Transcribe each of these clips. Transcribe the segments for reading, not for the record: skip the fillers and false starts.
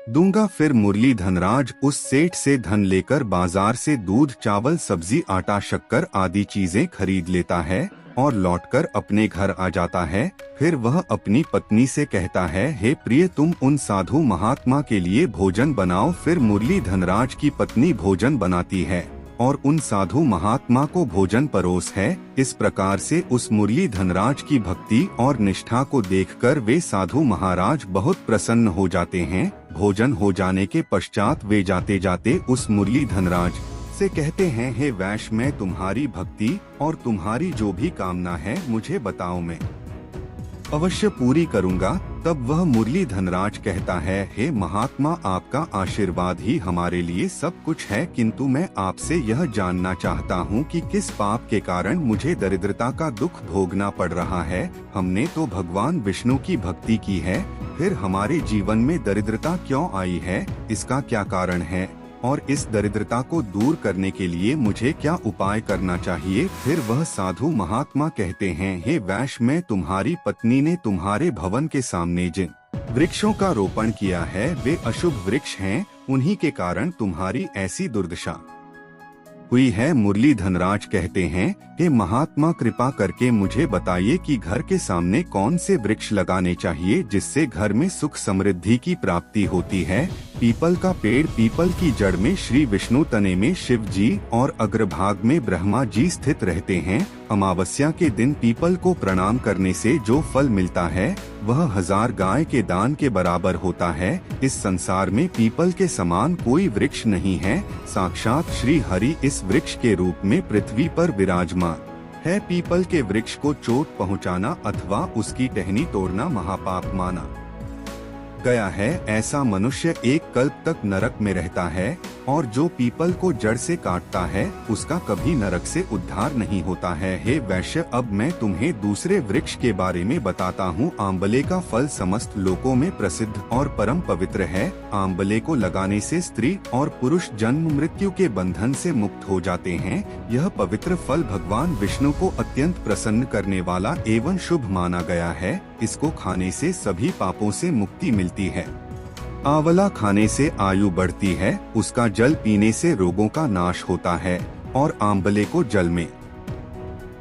दूंगा। फिर मुरली धनराज उस सेठ से धन लेकर बाजार से दूध, चावल, सब्जी, आटा, शक्कर आदि चीजें खरीद लेता है और लौटकर अपने घर आ जाता है। फिर वह अपनी पत्नी से कहता है, हे प्रिय, तुम उन साधु महात्मा के लिए भोजन बनाओ। फिर मुरली धनराज की पत्नी भोजन बनाती है और उन साधु महात्मा को भोजन परोस है। इस प्रकार से उस मुरली धनराज की भक्ति और निष्ठा को देखकर वे साधु महाराज बहुत प्रसन्न हो जाते हैं। भोजन हो जाने के पश्चात वे जाते जाते उस मुरली धनराज से कहते हैं, हे वैश्य, मैं तुम्हारी भक्ति और तुम्हारी जो भी कामना है मुझे बताओ, मैं अवश्य पूरी करूंगा। तब वह मुरली धनराज कहता है, हे महात्मा, आपका आशीर्वाद ही हमारे लिए सब कुछ है, किंतु मैं आपसे यह जानना चाहता हूँ कि किस पाप के कारण मुझे दरिद्रता का दुख भोगना पड़ रहा है। हमने तो भगवान विष्णु की भक्ति की है, फिर हमारे जीवन में दरिद्रता क्यों आई है, इसका क्या कारण है और इस दरिद्रता को दूर करने के लिए मुझे क्या उपाय करना चाहिए। फिर वह साधु महात्मा कहते हैं, हे वैश्य, मैं तुम्हारी पत्नी ने तुम्हारे भवन के सामने जिन वृक्षों का रोपण किया है वे अशुभ वृक्ष हैं, उन्हीं के कारण तुम्हारी ऐसी दुर्दशा हुई है। मुरली धनराज कहते हैं, हे महात्मा, कृपा करके मुझे बताइए कि घर के सामने कौन से वृक्ष लगाने चाहिए जिससे घर में सुख समृद्धि की प्राप्ति होती है। पीपल का पेड़, पीपल की जड़ में श्री विष्णु, तने में शिव जी और अग्रभाग में ब्रह्मा जी स्थित रहते हैं। अमावस्या के दिन पीपल को प्रणाम करने से जो फल मिलता है वह 1000 गाय के दान के बराबर होता है। इस संसार में पीपल के समान कोई वृक्ष नहीं है। साक्षात श्री हरि इस वृक्ष के रूप में पृथ्वी पर विराजमान है। पीपल के वृक्ष को चोट पहुंचाना अथवा उसकी टहनी तोड़ना महापाप माना गया है। ऐसा मनुष्य एक कल्प तक नरक में रहता है और जो पीपल को जड़ से काटता है उसका कभी नरक से उद्धार नहीं होता है। हे वैश्य, अब मैं तुम्हें दूसरे वृक्ष के बारे में बताता हूँ। आंबले का फल समस्त लोकों में प्रसिद्ध और परम पवित्र है। आंबले को लगाने से स्त्री और पुरुष जन्म मृत्यु के बंधन से मुक्त हो जाते हैं। यह पवित्र फल भगवान विष्णु को अत्यंत प्रसन्न करने वाला एवं शुभ माना गया है। इसको खाने से सभी पापों से मुक्ति मिलती है। आंवला खाने से आयु बढ़ती है, उसका जल पीने से रोगों का नाश होता है और आंवले को जल में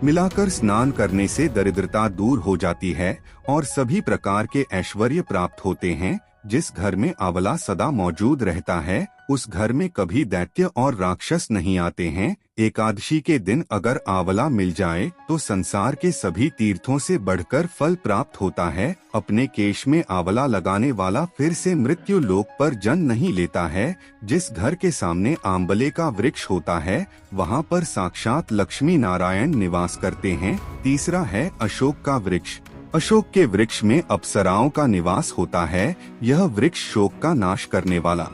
मिलाकर स्नान करने से दरिद्रता दूर हो जाती है और सभी प्रकार के ऐश्वर्य प्राप्त होते हैं। जिस घर में आंवला सदा मौजूद रहता है उस घर में कभी दैत्य और राक्षस नहीं आते हैं। एकादशी के दिन अगर आंवला मिल जाए तो संसार के सभी तीर्थों से बढ़कर फल प्राप्त होता है। अपने केश में आंवला लगाने वाला फिर से मृत्यु लोक पर जन्म नहीं लेता है। जिस घर के सामने आंवले का वृक्ष होता है वहाँ पर साक्षात लक्ष्मी नारायण निवास करते हैं। तीसरा है अशोक का वृक्ष। अशोक के वृक्ष में अप्सराओं का निवास होता है। यह वृक्ष शोक का नाश करने वाला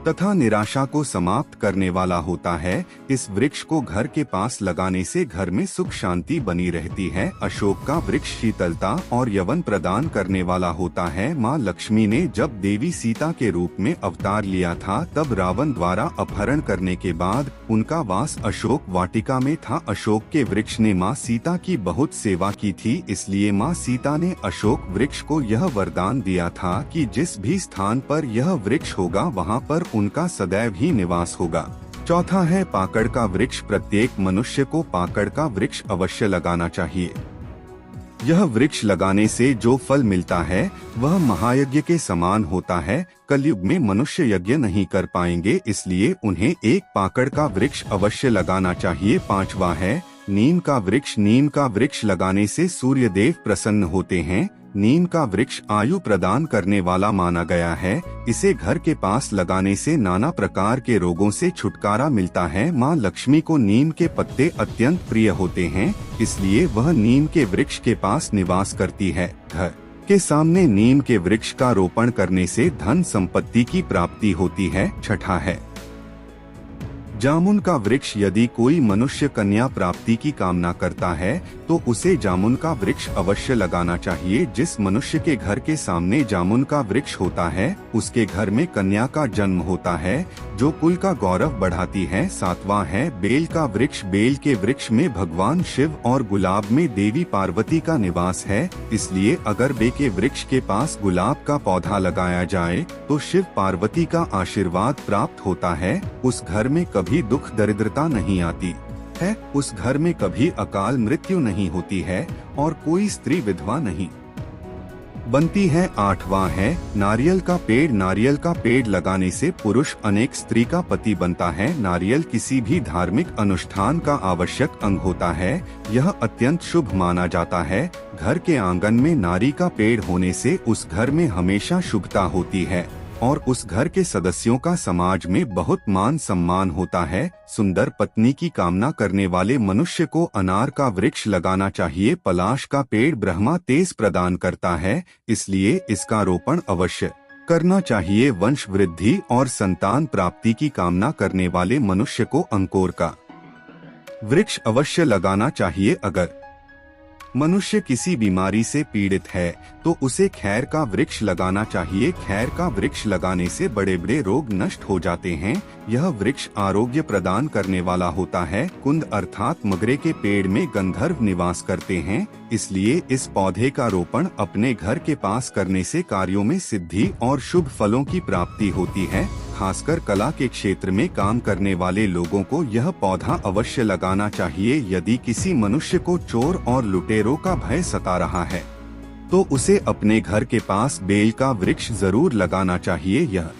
तथा निराशा को समाप्त करने वाला होता है। इस वृक्ष को घर के पास लगाने से घर में सुख शांति बनी रहती है। अशोक का वृक्ष शीतलता और यवन प्रदान करने वाला होता है। माँ लक्ष्मी ने जब देवी सीता के रूप में अवतार लिया था तब रावण द्वारा अपहरण करने के बाद उनका वास अशोक वाटिका में था। अशोक के वृक्ष ने माँ सीता की बहुत सेवा की थी, इसलिए माँ सीता ने अशोक वृक्ष को यह वरदान दिया था कि जिस भी स्थान पर यह वृक्ष होगा वहाँ पर उनका सदैव ही निवास होगा। चौथा है पाकड़ का वृक्ष। प्रत्येक मनुष्य को पाकड़ का वृक्ष अवश्य लगाना चाहिए। यह वृक्ष लगाने से जो फल मिलता है वह महायज्ञ के समान होता है। कलयुग में मनुष्य यज्ञ नहीं कर पाएंगे, इसलिए उन्हें एक पाकड़ का वृक्ष अवश्य लगाना चाहिए। पांचवा है नीम का वृक्ष। नीम का वृक्ष लगाने से सूर्य देव प्रसन्न होते हैं। नीम का वृक्ष आयु प्रदान करने वाला माना गया है। इसे घर के पास लगाने से नाना प्रकार के रोगों से छुटकारा मिलता है। माँ लक्ष्मी को नीम के पत्ते अत्यंत प्रिय होते हैं, इसलिए वह नीम के वृक्ष के पास निवास करती है। घर के सामने नीम के वृक्ष का रोपण करने से धन संपत्ति की प्राप्ति होती है। छठा है जामुन का वृक्ष यदि कोई मनुष्य कन्या प्राप्ति की कामना करता है तो उसे जामुन का वृक्ष अवश्य लगाना चाहिए। जिस मनुष्य के घर के सामने जामुन का वृक्ष होता है उसके घर में कन्या का जन्म होता है, जो कुल का गौरव बढ़ाती है। 7वां है बेल का वृक्ष। बेल के वृक्ष में भगवान शिव और गुलाब में देवी पार्वती का निवास है, इसलिए अगर बेल के वृक्ष के पास गुलाब का पौधा लगाया जाए तो शिव पार्वती का आशीर्वाद प्राप्त होता है। उस घर में कभी दुख दरिद्रता नहीं आती है, उस घर में कभी अकाल मृत्यु नहीं होती है और कोई स्त्री विधवा नहीं बनती है। 8वां है नारियल का पेड़। नारियल का पेड़ लगाने से पुरुष अनेक स्त्री का पति बनता है। नारियल किसी भी धार्मिक अनुष्ठान का आवश्यक अंग होता है, यह अत्यंत शुभ माना जाता है। घर के आंगन में नारी का पेड़ होने से उस घर में हमेशा शुभता होती है और उस घर के सदस्यों का समाज में बहुत मान सम्मान होता है। सुंदर पत्नी की कामना करने वाले मनुष्य को अनार का वृक्ष लगाना चाहिए। पलाश का पेड़ ब्रह्मा तेज प्रदान करता है, इसलिए इसका रोपण अवश्य करना चाहिए। वंश वृद्धि और संतान प्राप्ति की कामना करने वाले मनुष्य को अंकुर का वृक्ष अवश्य लगाना चाहिए। अगर मनुष्य किसी बीमारी से पीड़ित है तो उसे खैर का वृक्ष लगाना चाहिए। खैर का वृक्ष लगाने से बड़े बड़े रोग नष्ट हो जाते हैं। यह वृक्ष आरोग्य प्रदान करने वाला होता है। कुंद अर्थात मगरे के पेड़ में गंधर्व निवास करते हैं, इसलिए इस पौधे का रोपण अपने घर के पास करने से कार्यों में सिद्धि और शुभ फलों की प्राप्ति होती है। खासकर कला के क्षेत्र में काम करने वाले लोगों को यह पौधा अवश्य लगाना चाहिए। यदि किसी मनुष्य को चोर और लुटेरों का भय सता रहा है तो उसे अपने घर के पास बेल का वृक्ष जरूर लगाना चाहिए। यह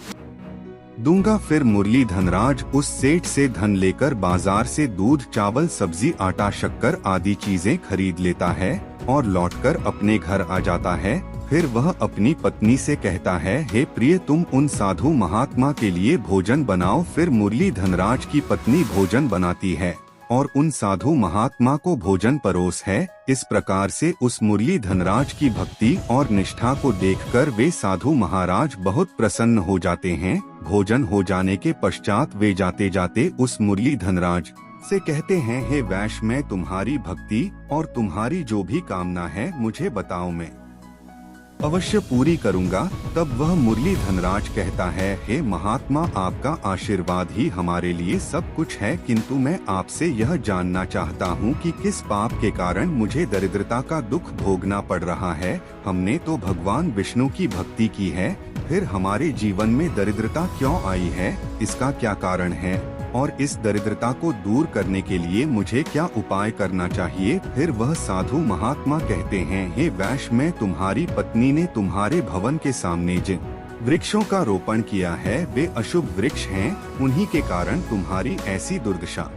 दूंगा फिर मुरली धनराज उस सेठ से धन लेकर बाजार से दूध चावल सब्जी आटा शक्कर आदि चीजें खरीद लेता है और लौटकर अपने घर आ जाता है। फिर वह अपनी पत्नी से कहता है, हे प्रिय तुम उन साधु महात्मा के लिए भोजन बनाओ। फिर मुरली धनराज की पत्नी भोजन बनाती है और उन साधु महात्मा को भोजन परोस है। इस प्रकार से उस मुरली धनराज की भक्ति और निष्ठा को देखकर वे साधु महाराज बहुत प्रसन्न हो जाते हैं। भोजन हो जाने के पश्चात वे जाते जाते उस मुरली धनराज से कहते हैं, हे वैश्य मैं तुम्हारी भक्ति और तुम्हारी जो भी कामना है मुझे बताओ, मैं अवश्य पूरी करूंगा। तब वह मुरली धनराज कहता है, हे महात्मा आपका आशीर्वाद ही हमारे लिए सब कुछ है, किंतु मैं आपसे यह जानना चाहता हूँ कि किस पाप के कारण मुझे दरिद्रता का दुख भोगना पड़ रहा है। हमने तो भगवान विष्णु की भक्ति की है, फिर हमारे जीवन में दरिद्रता क्यों आई है, इसका क्या कारण है और इस दरिद्रता को दूर करने के लिए मुझे क्या उपाय करना चाहिए। फिर वह साधु महात्मा कहते हैं, हे वैश्य मैं तुम्हारी पत्नी ने तुम्हारे भवन के सामने जिन वृक्षों का रोपण किया है वे अशुभ वृक्ष हैं, उन्हीं के कारण तुम्हारी ऐसी दुर्दशा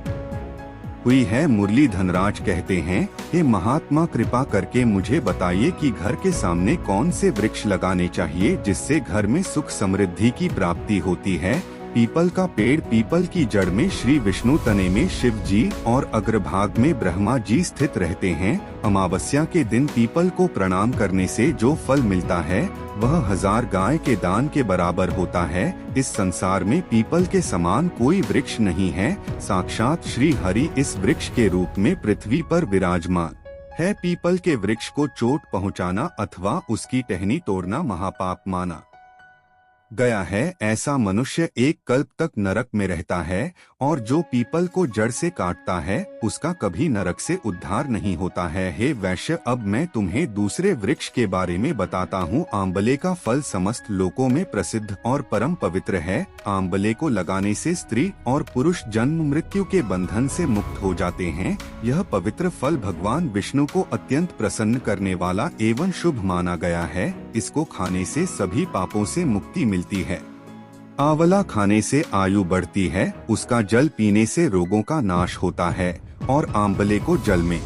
हुई है। मुरली धनराज कहते हैं, हे महात्मा कृपा करके मुझे बताइए कि घर के सामने कौन से वृक्ष लगाने चाहिए जिससे घर में सुख समृद्धि की प्राप्ति होती है। पीपल का पेड़। पीपल की जड़ में श्री विष्णु, तने में शिव जी और अग्रभाग में ब्रह्मा जी स्थित रहते हैं। अमावस्या के दिन पीपल को प्रणाम करने से जो फल मिलता है वह 1000 गाय के दान के बराबर होता है। इस संसार में पीपल के समान कोई वृक्ष नहीं है। साक्षात श्री हरि इस वृक्ष के रूप में पृथ्वी पर विराजमान है। पीपल के वृक्ष को चोट पहुंचाना अथवा उसकी टहनी तोड़ना महापाप माना गया है। ऐसा मनुष्य एक कल्प तक नरक में रहता है और जो पीपल को जड़ से काटता है उसका कभी नरक से उद्धार नहीं होता है। हे वैश्य अब मैं तुम्हें दूसरे वृक्ष के बारे में बताता हूँ। आंबले का फल समस्त लोकों में प्रसिद्ध और परम पवित्र है। आंबले को लगाने से स्त्री और पुरुष जन्म मृत्यु के बंधन से मुक्त हो जाते हैं। यह पवित्र फल भगवान विष्णु को अत्यंत प्रसन्न करने वाला एवं शुभ माना गया है। इसको खाने से सभी पापों से मुक्ति मिलती है। आंवला खाने से आयु बढ़ती है, उसका जल पीने से रोगों का नाश होता है और आंवले को जल में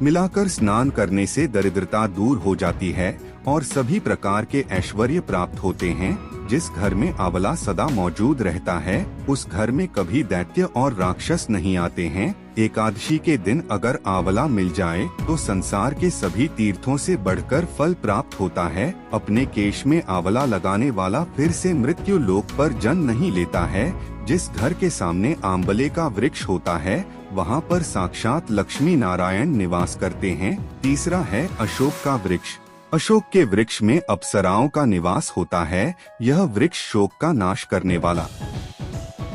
मिलाकर स्नान करने से दरिद्रता दूर हो जाती है और सभी प्रकार के ऐश्वर्य प्राप्त होते हैं। जिस घर में आंवला सदा मौजूद रहता है उस घर में कभी दैत्य और राक्षस नहीं आते हैं। एकादशी के दिन अगर आंवला मिल जाए तो संसार के सभी तीर्थों से बढ़कर फल प्राप्त होता है। अपने केश में आंवला लगाने वाला फिर से मृत्यु लोक पर जन्म नहीं लेता है। जिस घर के सामने आंवले का वृक्ष होता है वहाँ पर साक्षात लक्ष्मी नारायण निवास करते हैं। तीसरा है अशोक का वृक्ष। अशोक के वृक्ष में अप्सराओं का निवास होता है। यह वृक्ष शोक का नाश करने वाला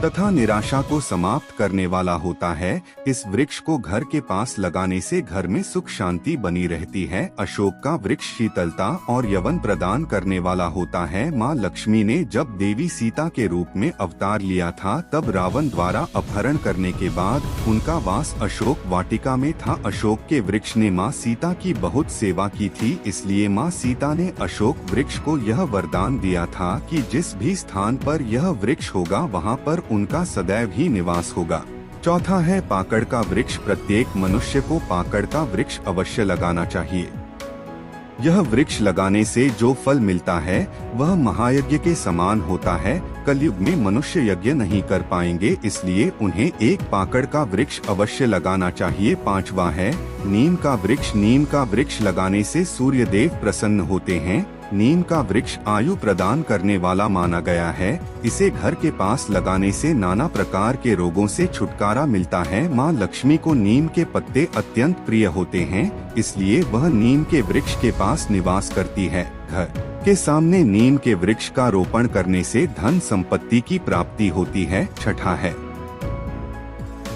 तथा निराशा को समाप्त करने वाला होता है। इस वृक्ष को घर के पास लगाने से घर में सुख शांति बनी रहती है। अशोक का वृक्ष शीतलता और यवन प्रदान करने वाला होता है। माँ लक्ष्मी ने जब देवी सीता के रूप में अवतार लिया था तब रावण द्वारा अपहरण करने के बाद उनका वास अशोक वाटिका में था। अशोक के वृक्ष ने माँ सीता की बहुत सेवा की थी, इसलिए माँ सीता ने अशोक वृक्ष को यह वरदान दिया था कि जिस भी स्थान पर यह वृक्ष होगा वहाँ पर उनका सदैव ही निवास होगा। चौथा है पाकड़ का वृक्ष। प्रत्येक मनुष्य को पाकड़ का वृक्ष अवश्य लगाना चाहिए। यह वृक्ष लगाने से जो फल मिलता है वह महायज्ञ के समान होता है। कलयुग में मनुष्य यज्ञ नहीं कर पाएंगे, इसलिए उन्हें एक पाकड़ का वृक्ष अवश्य लगाना चाहिए। पांचवा है नीम का वृक्ष। नीम का वृक्ष लगाने से सूर्य देव प्रसन्न होते हैं। नीम का वृक्ष आयु प्रदान करने वाला माना गया है। इसे घर के पास लगाने से नाना प्रकार के रोगों से छुटकारा मिलता है। माँ लक्ष्मी को नीम के पत्ते अत्यंत प्रिय होते हैं, इसलिए वह नीम के वृक्ष के पास निवास करती है। घर के सामने नीम के वृक्ष का रोपण करने से धन संपत्ति की प्राप्ति होती है। छठा है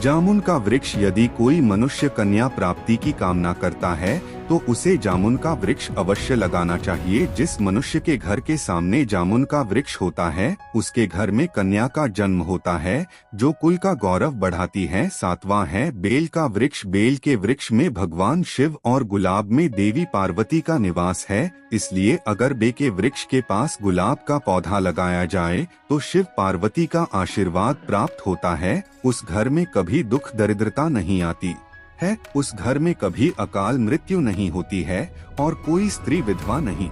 जामुन का वृक्ष। यदि कोई मनुष्य कन्या प्राप्ति की कामना करता है तो उसे जामुन का वृक्ष अवश्य लगाना चाहिए। जिस मनुष्य के घर के सामने जामुन का वृक्ष होता है उसके घर में कन्या का जन्म होता है, जो कुल का गौरव बढ़ाती है। सातवां है बेल का वृक्ष। बेल के वृक्ष में भगवान शिव और गुलाब में देवी पार्वती का निवास है, इसलिए अगर बेल के वृक्ष के पास गुलाब का पौधा लगाया जाए तो शिव पार्वती का आशीर्वाद प्राप्त होता है। उस घर में कभी दुख दरिद्रता नहीं आती है, उस घर में कभी अकाल मृत्यु नहीं होती है और कोई स्त्री विधवा नहीं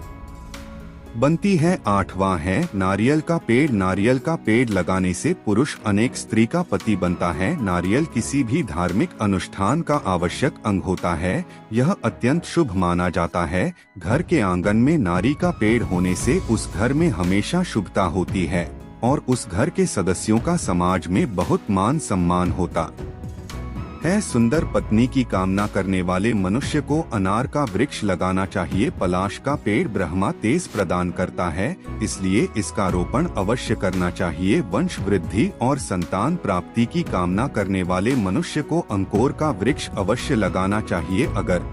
बनती है। आठवां है नारियल का पेड़। नारियल का पेड़ लगाने से पुरुष अनेक स्त्री का पति बनता है। नारियल किसी भी धार्मिक अनुष्ठान का आवश्यक अंग होता है। यह अत्यंत शुभ माना जाता है। घर के आंगन में नारी का पेड़ होने से उस घर में हमेशा शुभता होती है और उस घर के सदस्यों का समाज में बहुत मान सम्मान होता है। सुंदर पत्नी की कामना करने वाले मनुष्य को अनार का वृक्ष लगाना चाहिए। पलाश का पेड़ ब्रह्मा तेज प्रदान करता है, इसलिए इसका रोपण अवश्य करना चाहिए। वंश वृद्धि और संतान प्राप्ति की कामना करने वाले मनुष्य को अंकोर का वृक्ष अवश्य लगाना चाहिए। अगर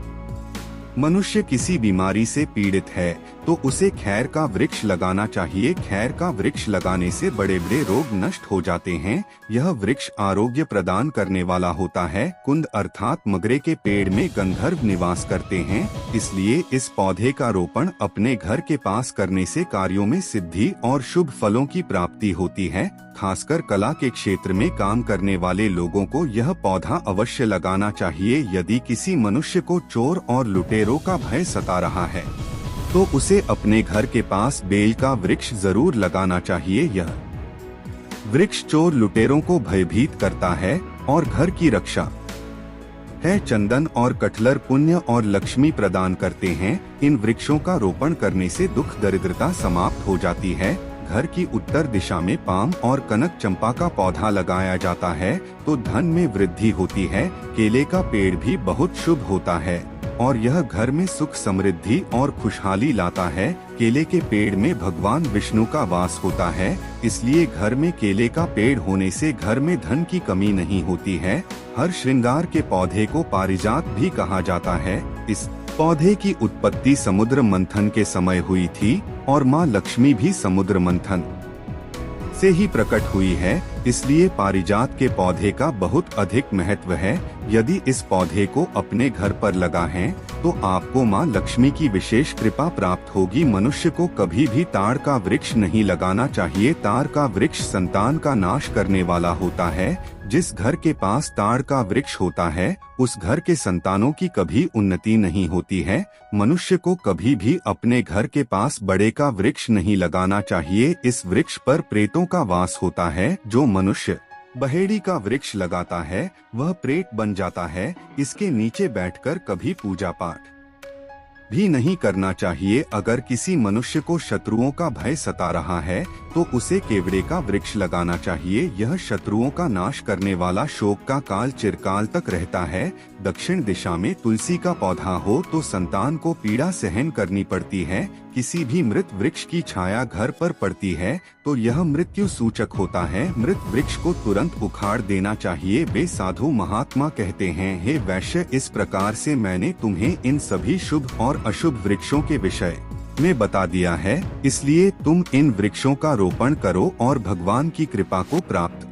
मनुष्य किसी बीमारी से पीड़ित है तो उसे खैर का वृक्ष लगाना चाहिए। खैर का वृक्ष लगाने से बड़े बड़े रोग नष्ट हो जाते हैं। यह वृक्ष आरोग्य प्रदान करने वाला होता है। कुंद अर्थात मगरे के पेड़ में गंधर्व निवास करते हैं, इसलिए इस पौधे का रोपण अपने घर के पास करने से कार्यों में सिद्धि और शुभ फलों की प्राप्ति होती है। खासकर कला के क्षेत्र में काम करने वाले लोगों को यह पौधा अवश्य लगाना चाहिए। यदि किसी मनुष्य को चोर और लुटेरों का भय सता रहा है तो उसे अपने घर के पास बेल का वृक्ष जरूर लगाना चाहिए। यह वृक्ष चोर लुटेरों को भयभीत करता है और घर की रक्षा है। चंदन और कटहल पुण्य और लक्ष्मी प्रदान करते हैं। इन वृक्षों का रोपण करने से दुख दरिद्रता समाप्त हो जाती है। घर की उत्तर दिशा में पाम और कनक चंपा का पौधा लगाया जाता है तो धन में वृद्धि होती है। केले का पेड़ भी बहुत शुभ होता है और यह घर में सुख समृद्धि और खुशहाली लाता है। केले के पेड़ में भगवान विष्णु का वास होता है, इसलिए घर में केले का पेड़ होने से घर में धन की कमी नहीं होती है। हर श्रृंगार के पौधे को पारिजात भी कहा जाता है। इस पौधे की उत्पत्ति समुद्र मंथन के समय हुई थी और माँ लक्ष्मी भी समुद्र मंथन से ही प्रकट हुई है, इसलिए पारिजात के पौधे का बहुत अधिक महत्व है। यदि इस पौधे को अपने घर पर लगाएं तो आपको माँ लक्ष्मी की विशेष कृपा प्राप्त होगी। मनुष्य को कभी भी ताड़ का वृक्ष नहीं लगाना चाहिए। ताड़ का वृक्ष संतान का नाश करने वाला होता है। जिस घर के पास ताड़ का वृक्ष होता है उस घर के संतानों की कभी उन्नति नहीं होती है। मनुष्य को कभी भी अपने घर के पास बड़े का वृक्ष नहीं लगाना चाहिए। इस वृक्ष पर प्रेतों का वास होता है। जो मनुष्य बहेड़ी का वृक्ष लगाता है वह प्रेत बन जाता है। इसके नीचे बैठकर कभी पूजा पाठ भी नहीं करना चाहिए। अगर किसी मनुष्य को शत्रुओं का भय सता रहा है तो उसे केवड़े का वृक्ष लगाना चाहिए। यह शत्रुओं का नाश करने वाला शोक का काल चिरकाल तक रहता है। दक्षिण दिशा में तुलसी का पौधा हो तो संतान को पीड़ा सहन करनी पड़ती है। किसी भी मृत वृक्ष की छाया घर पर पड़ती है तो यह मृत्यु सूचक होता है। मृत वृक्ष को तुरंत उखाड़ देना चाहिए। वे साधु महात्मा कहते हैं, हे वैश्य, इस प्रकार से मैंने तुम्हें इन सभी शुभ और अशुभ वृक्षों के विषय में बता दिया है, इसलिए तुम इन वृक्षों का रोपण करो और भगवान की कृपा को प्राप्त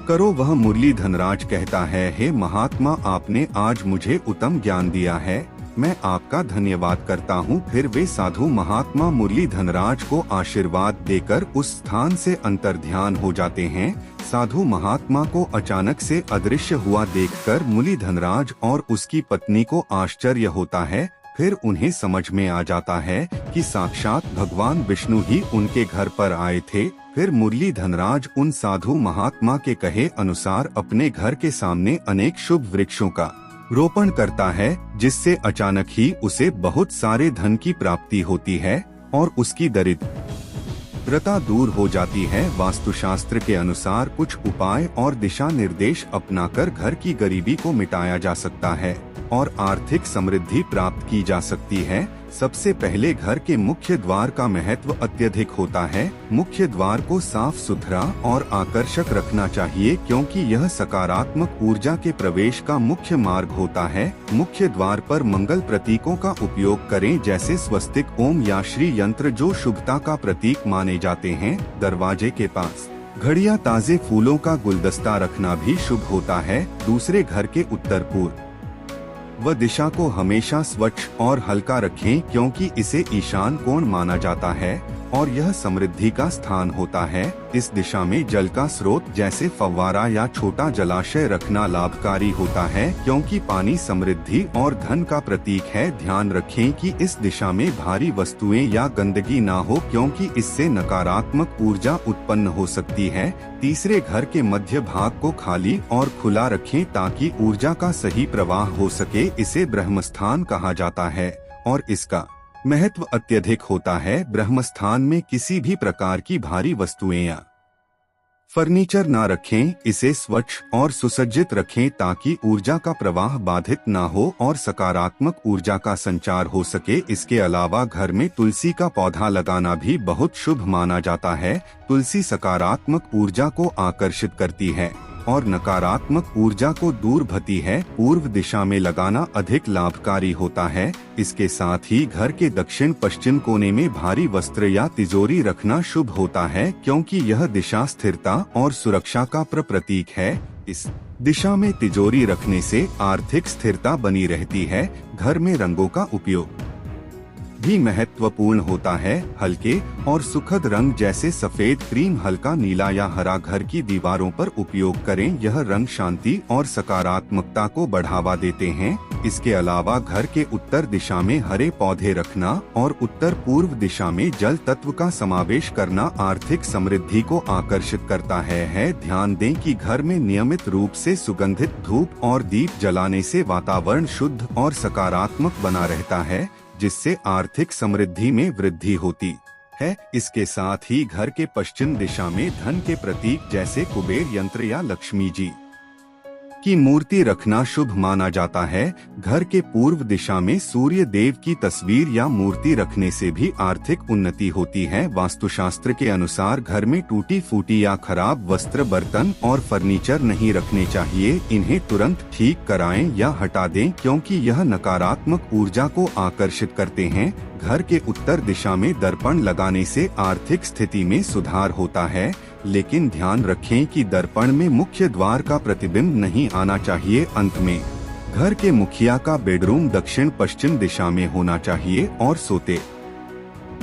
करो। वह मुरली धनराज कहता है, हे महात्मा, आपने आज मुझे उत्तम ज्ञान दिया है, मैं आपका धन्यवाद करता हूँ। फिर वे साधु महात्मा मुरली धनराज को आशीर्वाद देकर उस स्थान से अंतर्ध्यान हो जाते हैं। साधु महात्मा को अचानक से अदृश्य हुआ देखकर मुरली धनराज और उसकी पत्नी को आश्चर्य होता है। फिर उन्हें समझ में आ जाता है कि साक्षात भगवान विष्णु ही उनके घर पर आए थे। फिर मुरली धनराज उन साधु महात्मा के कहे अनुसार अपने घर के सामने अनेक शुभ वृक्षों का रोपण करता है, जिससे अचानक ही उसे बहुत सारे धन की प्राप्ति होती है और उसकी दरिद्रता दूर हो जाती है। वास्तुशास्त्र के अनुसार कुछ उपाय और दिशा निर्देश अपनाकर घर की गरीबी को मिटाया जा सकता है और आर्थिक समृद्धि प्राप्त की जा सकती है। सबसे पहले घर के मुख्य द्वार का महत्व अत्यधिक होता है। मुख्य द्वार को साफ सुथरा और आकर्षक रखना चाहिए क्योंकि यह सकारात्मक ऊर्जा के प्रवेश का मुख्य मार्ग होता है। मुख्य द्वार पर मंगल प्रतीकों का उपयोग करें, जैसे स्वस्तिक, ओम या श्री यंत्र, जो शुभता का प्रतीक माने जाते हैं। दरवाजे के पास घड़ियां, ताजे फूलों का गुलदस्ता रखना भी शुभ होता है। दूसरे घर के उत्तर पूर्व वह दिशा को हमेशा स्वच्छ और हल्का रखें क्योंकि इसे ईशान कोण माना जाता है और यह समृद्धि का स्थान होता है। इस दिशा में जल का स्रोत जैसे फव्वारा या छोटा जलाशय रखना लाभकारी होता है क्योंकि पानी समृद्धि और धन का प्रतीक है। ध्यान रखें कि इस दिशा में भारी वस्तुएं या गंदगी ना हो क्योंकि इससे नकारात्मक ऊर्जा उत्पन्न हो सकती है। तीसरे घर के मध्य भाग को खाली और खुला रखें ताकि ऊर्जा का सही प्रवाह हो सके। इसे ब्रह्मस्थान कहा जाता है और इसका महत्व अत्यधिक होता है। ब्रह्मस्थान में किसी भी प्रकार की भारी वस्तुएं या फर्नीचर ना रखें। इसे स्वच्छ और सुसज्जित रखें ताकि ऊर्जा का प्रवाह बाधित ना हो और सकारात्मक ऊर्जा का संचार हो सके। इसके अलावा घर में तुलसी का पौधा लगाना भी बहुत शुभ माना जाता है। तुलसी सकारात्मक ऊर्जा को आकर्षित करती है और नकारात्मक ऊर्जा को दूर भती है। पूर्व दिशा में लगाना अधिक लाभकारी होता है। इसके साथ ही घर के दक्षिण पश्चिम कोने में भारी वस्त्र या तिजोरी रखना शुभ होता है क्योंकि यह दिशा स्थिरता और सुरक्षा का प्रतीक है। इस दिशा में तिजोरी रखने से आर्थिक स्थिरता बनी रहती है। घर में रंगों का उपयोग भी महत्वपूर्ण होता है। हल्के और सुखद रंग जैसे सफेद, क्रीम, हल्का नीला या हरा घर की दीवारों पर उपयोग करें। यह रंग शांति और सकारात्मकता को बढ़ावा देते हैं। इसके अलावा घर के उत्तर दिशा में हरे पौधे रखना और उत्तर पूर्व दिशा में जल तत्व का समावेश करना आर्थिक समृद्धि को आकर्षित करता है। ध्यान दें कि घर में नियमित रूप से सुगंधित धूप और दीप जलाने से वातावरण शुद्ध और सकारात्मक बना रहता है, जिससे आर्थिक समृद्धि में वृद्धि होती है। इसके साथ ही घर के पश्चिम दिशा में धन के प्रतीक जैसे कुबेर यंत्र या लक्ष्मी जी की मूर्ति रखना शुभ माना जाता है। घर के पूर्व दिशा में सूर्य देव की तस्वीर या मूर्ति रखने से भी आर्थिक उन्नति होती है। वास्तुशास्त्र के अनुसार घर में टूटी फूटी या खराब वस्त्र, बर्तन और फर्नीचर नहीं रखने चाहिए। इन्हें तुरंत ठीक कराएं या हटा दें क्योंकि यह नकारात्मक ऊर्जा को आकर्षित करते हैं। घर के उत्तर दिशा में दर्पण लगाने से आर्थिक स्थिति में सुधार होता है, लेकिन ध्यान रखें कि दर्पण में मुख्य द्वार का प्रतिबिंब नहीं आना चाहिए। अंत में घर के मुखिया का बेडरूम दक्षिण पश्चिम दिशा में होना चाहिए और सोते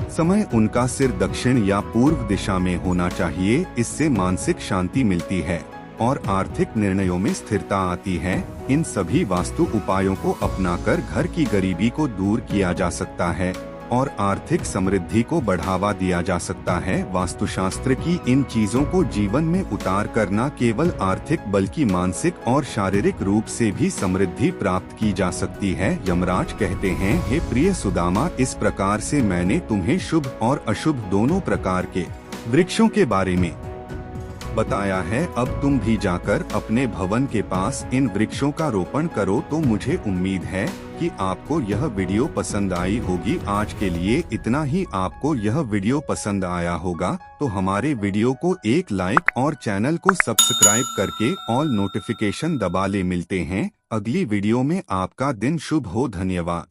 समय उनका सिर दक्षिण या पूर्व दिशा में होना चाहिए। इससे मानसिक शांति मिलती है। और आर्थिक निर्णयों में स्थिरता आती है। इन सभी वास्तु उपायों को अपनाकर घर की गरीबी को दूर किया जा सकता है और आर्थिक समृद्धि को बढ़ावा दिया जा सकता है। वास्तुशास्त्र की इन चीजों को जीवन में उतार कर न केवल आर्थिक बल्कि मानसिक और शारीरिक रूप से भी समृद्धि प्राप्त की जा सकती है। यमराज कहते हैं, हे प्रिय सुदामा, इस प्रकार से मैंने तुम्हें शुभ और अशुभ दोनों प्रकार के वृक्षों के बारे में बताया है। अब तुम भी जाकर अपने भवन के पास इन वृक्षों का रोपण करो। तो मुझे उम्मीद है कि आपको यह वीडियो पसंद आई होगी। आज के लिए इतना ही। आपको यह वीडियो पसंद आया होगा तो हमारे वीडियो को एक लाइक और चैनल को सब्सक्राइब करके ऑल नोटिफिकेशन दबा ले। मिलते हैं अगली वीडियो में। आपका दिन शुभ हो। धन्यवाद।